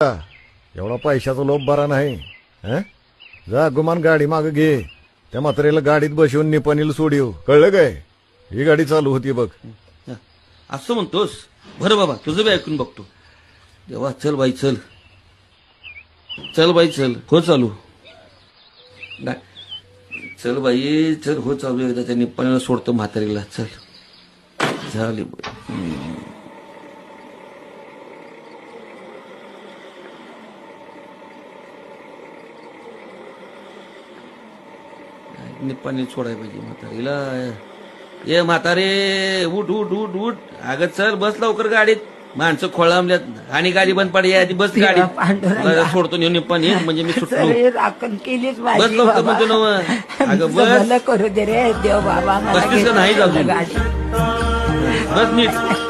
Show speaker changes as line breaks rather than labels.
एवढा पैशाचा लोभ बरा नाही. हं? जा गुमान गाडी माग घे. त्या म्हातारीला गाडीत बसवून निपाणीला सोडीव. कळलं काय? ही गाडी चालू होती बघ.
असं म्हणतोस. बरं बाबा, तुझं बी ऐकून बघतो. देवा, चल बाई चल. चल बाई चल, हो चालू. चल बाई चल, हो चालू. एकदा त्या निपाणीला सोडतो म्हातारीला. चल झाली. निपाणी सोडाय पाहिजे म्हातारीला. ये म्हातारे, उठ उठ उठ उठ. अगं चल, बस लवकर गाडीत. माणसं खोळंबल्यात आणि गाडी बंद पडली. आधी बस गाडीत. सोडतो नेऊन निपाणी, म्हणजे मी सुटलो.
राखण केलीच
बस लवकर म्हणतो ना. अगं बस
करू दे रे देव बाबा.
बसलीस का नाही? जाऊ बस नीट.